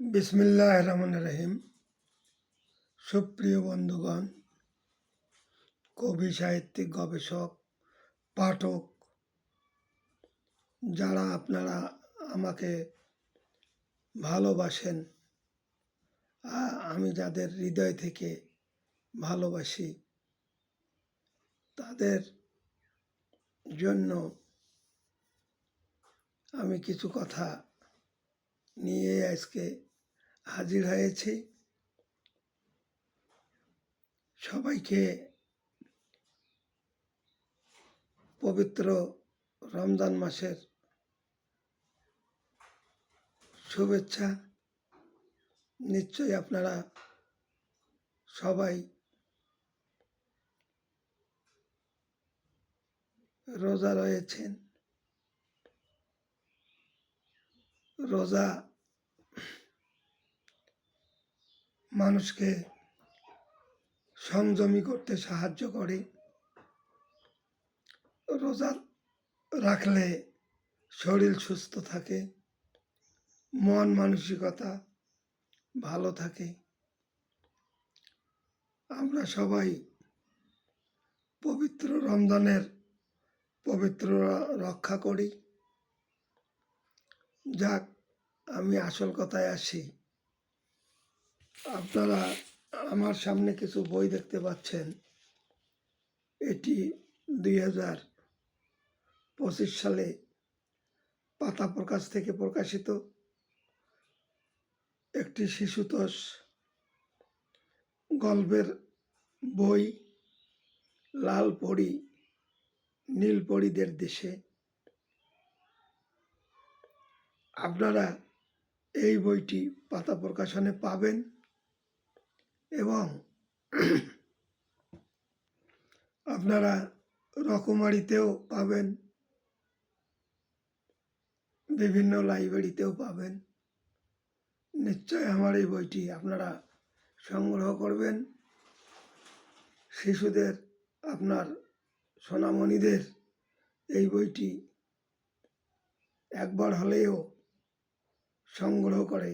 বিসমিল্লাহির রহমানির রহিম। সুপ্রিয় বন্ধুগণ, কবি, সাহিত্যিক, গবেষক, পাঠক, যারা আপনারা আমাকে ভালোবাসেন, আমি যাদের হৃদয় থেকে ভালোবাসি, তাদের জন্য আমি কিছু কথা নিয়ে আজকে হাজির হয়েছি। সবাইকে পবিত্র রমজান মাসের শুভেচ্ছা। নিশ্চয়ই আপনারা সবাই রোজা রয়েছেন। রোজা মানুষকে সংযমী করতে সাহায্য করে। রোজা রাখলে শরীর সুস্থ থাকে, মন মানসিকতা ভালো থাকে। আমরা সবাই পবিত্র রমজানের পবিত্র রক্ষা করি। যাক, আমি আসল কথায় আসি। আপনারা আমার সামনে কিছু বই দেখতে পাচ্ছেন। এটি 2025 সালে পাতা প্রকাশ থেকে প্রকাশিত একটি শিশুতোষ গল্পের বই, লাল পরী নীল পরীদের দেশে। আপনারা এই বইটি পাতা প্রকাশনে পাবেন এবং আপনারা রকমারিতেও পাবেন, বিভিন্ন লাইব্রেরিতেও পাবেন। নিশ্চয় আমার এই বইটি আপনারা সংগ্রহ করবেন। শিশুদের, আপনার সোনামণিদের এই বইটি একবার হলেও সংগ্রহ করে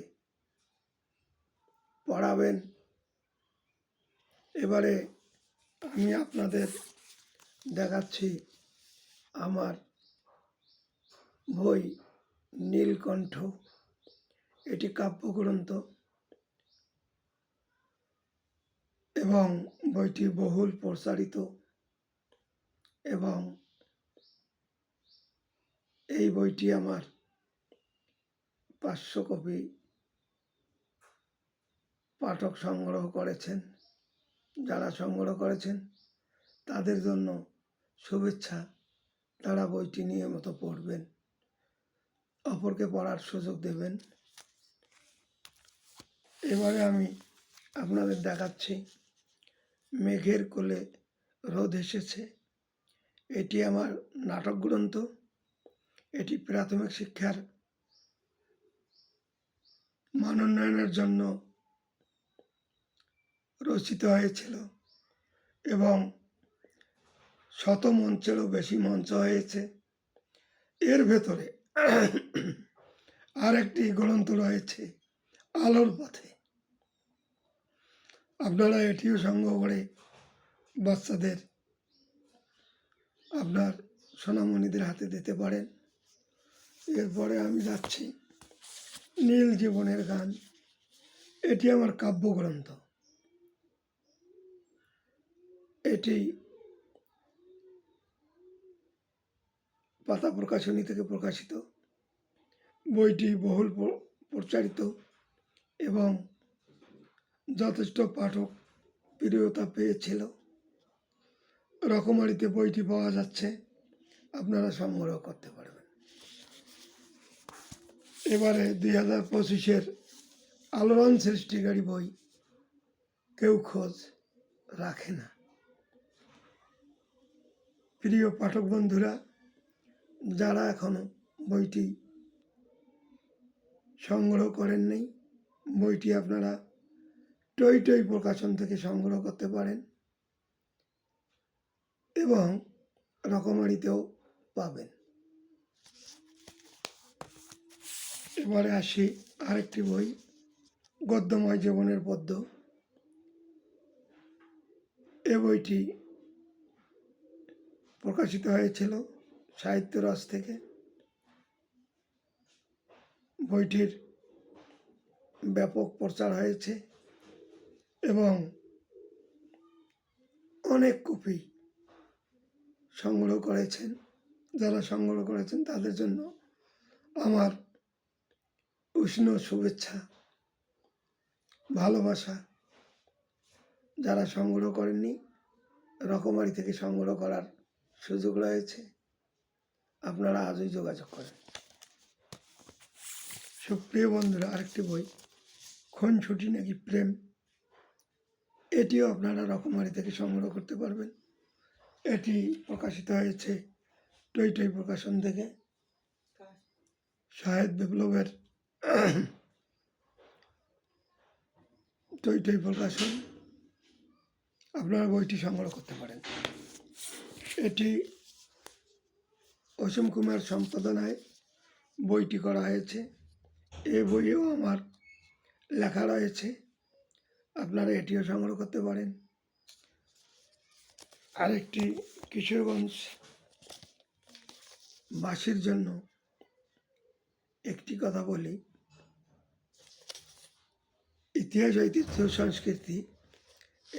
পড়াবেন। এবারে আমি আপনাদের দেখাচ্ছি আমার বই নীলকণ্ঠ। এটি কাব্যগ্রন্থ এবং বইটি বহুল প্রচারিত, এবং এই বইটি আমার 500 কপি পাঠক সংগ্রহ করেছেন। যারা সংগ্রহ করেছেন তাদের জন্য শুভেচ্ছা। তারা বইটি নিয়মিত পড়বেন, অপরকে পড়ার সুযোগ দেবেন। এবারে আমি আপনাদের দেখাচ্ছি মেঘের কোলে রোদ এসেছে। এটি আমার নাটক গ্রন্থ। এটি প্রাথমিক শিক্ষার মান উন্নয়নের জন্য রচিত হয়েছিল এবং 100 মঞ্চেরও বেশি মঞ্চ হয়েছে। এর ভেতরে আরেকটি গ্রন্থ রয়েছে, আলোর পথে। আপনারা এটিও সংগ্রহ করে বাচ্চাদের, আপনার সোনামণিদের হাতে দিতে পারেন। এরপরে আমি যাচ্ছি নীল জীবনের গান। এটি আমার কাব্যগ্রন্থ। এটি পাতা প্রকাশনী থেকে প্রকাশিত। বইটি বহুল প্রচারিত এবং যথেষ্ট পাঠক প্রিয়তা পেয়েছিল। রকমারিতে বইটি পাওয়া যাচ্ছে, আপনারা সংগ্রহ করতে পারবেন। এবারে 2025-এর আলোড়ন সৃষ্টিকারী বই কেউ খোঁজ রাখে না। প্রিয় পাঠক বন্ধুরা, যারা এখনো বইটি সংগ্রহ করেননি, বইটি আপনারা টই টই প্রকাশন থেকে সংগ্রহ করতে পারেন এবং রকমারিতেও পাবেন। এবারে আসি আরেকটি বই, গদ্যময় জীবনের পদ্য। এ বইটি প্রকাশিত হয়েছিল সাহিত্যরস থেকে। বইটির ব্যাপক প্রচার হয়েছে এবং অনেক কপি সংগ্রহ করেছেন। যারা সংগ্রহ করেছেন তাদের জন্য আমার উষ্ণ শুভেচ্ছা, ভালোবাসা। যারা সংগ্রহ করেননি, রকমারি থেকে সংগ্রহ করার সুযোগ রয়েছে, আপনারা আজই যোগাযোগ করেন। সুপ্রিয় বন্ধুরা, আরেকটি বই, খুনসুটি নাকি প্রেম, এটিও আপনারা রকমারি থেকে সংগ্রহ করতে পারবেন। এটি প্রকাশিত হয়েছে টই টই প্রকাশন থেকে। শাহেদ বিপ্লবের টই টই প্রকাশন। আপনারা বইটি সংগ্রহ করতে পারেন। এটি অসীম কুমার সম্পাদনায় বইটি করা হয়েছে। এ বইয়েও আমার লেখা রয়েছে, আপনারা এটিও সংগ্রহ করতে পারেন। আরেকটি কিশোরগঞ্জ বাসীর জন্য একটি কথা বলি, ইতিহাস, ঐতিহ্য, সংস্কৃতি,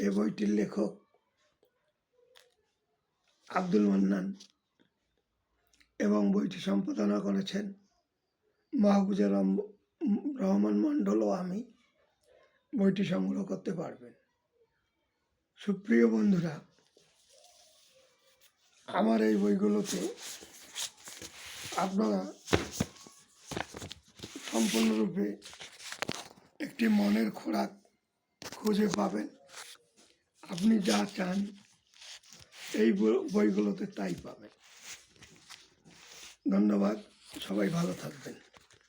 এই বইটির লেখক আব্দুল মান্নান এবং বইটি সম্পাদনা করেছেন মাহফুজুর রহমান মণ্ডল ও আমি। বইটি সংগ্রহ করতে পারবেন। সুপ্রিয় বন্ধুরা, আমার এই বইগুলোতে আপনারা সম্পূর্ণরূপে একটি মনের খোরাক খুঁজে পাবেন। আপনি যা চান এই বইগুলোতে তাই পাবেন। ধন্যবাদ, সবাই ভালো থাকবেন।